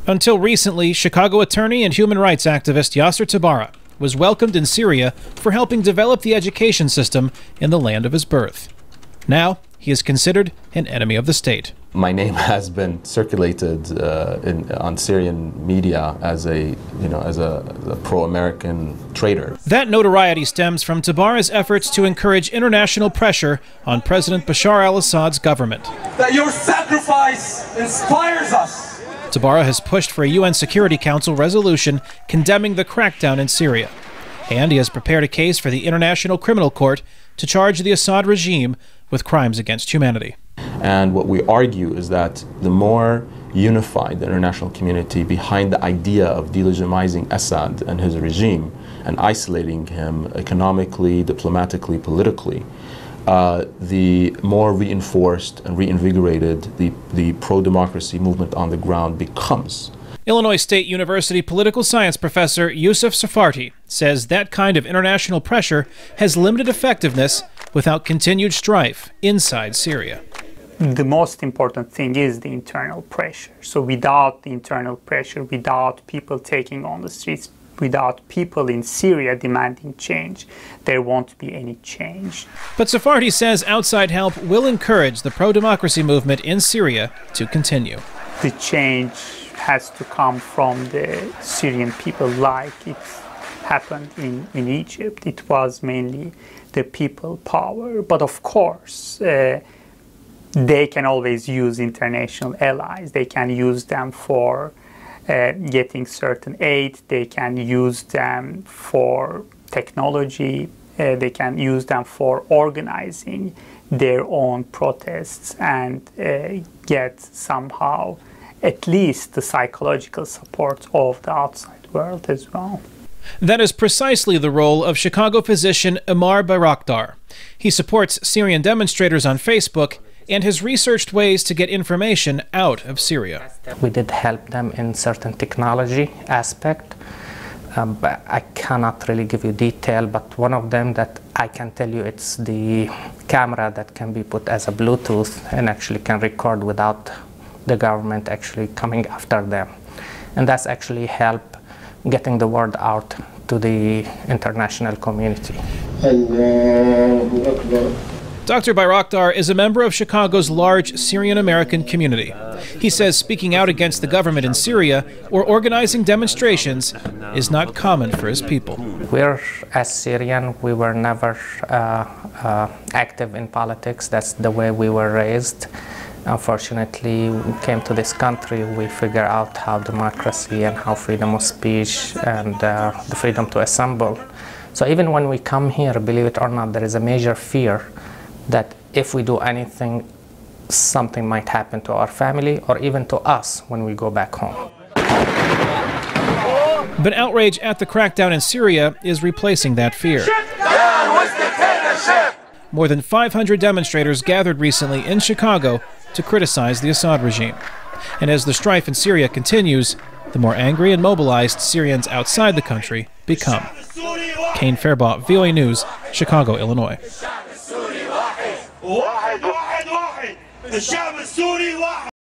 Until recently, Chicago attorney and human rights activist Yasser Tabara was welcomed in Syria for helping develop the education system in the land of his birth. Now, he is considered an enemy of the state. My name has been circulated on Syrian media as a pro-American traitor. That notoriety stems from Tabara's efforts to encourage international pressure on President Bashar al-Assad's government. That your sacrifice inspires us. Tabara has pushed for a UN Security Council resolution condemning the crackdown in Syria. And he has prepared a case for the International Criminal Court to charge the Assad regime with crimes against humanity. And what we argue is that the more unified the international community behind the idea of delegitimizing Assad and his regime and isolating him economically, diplomatically, politically, the more reinforced and reinvigorated the pro-democracy movement on the ground becomes. Illinois State University political science professor Yusuf Safarti says that kind of international pressure has limited effectiveness without continued strife inside Syria. The most important thing is the internal pressure. So without the internal pressure, without people taking on the streets, without people in Syria demanding change, there won't be any change. But Safarti says outside help will encourage the pro-democracy movement in Syria to continue. The change has to come from the Syrian people, like it happened in Egypt. It was mainly the people power. But of course, they can always use international allies. They can use them for getting certain aid. They can use them for technology. They can use them for organizing their own protests and get somehow at least the psychological support of the outside world as well. That is precisely the role of Chicago physician Amar Bayraktar. He supports Syrian demonstrators on Facebook and has researched ways to get information out of Syria. We did help them in certain technology aspect, but I cannot really give you detail, but one of them that I can tell you, it's the camera that can be put as a Bluetooth and actually can record without the government actually coming after them. And that's actually help getting the word out to the international community. Dr. Bayraktar is a member of Chicago's large Syrian American community. He says speaking out against the government in Syria or organizing demonstrations is not common for his people. We're, as Syrian, we were never active in politics. That's the way we were raised. Unfortunately, we came to this country, we figure out how democracy and how freedom of speech and the freedom to assemble. So even when we come here, believe it or not, there is a major fear that if we do anything, something might happen to our family or even to us when we go back home. But outrage at the crackdown in Syria is replacing that fear. More than 500 demonstrators gathered recently in Chicago to criticize the Assad regime. And as the strife in Syria continues, the more angry and mobilized Syrians outside the country become. Kane, Farabaugh, VOA News, Chicago, Illinois.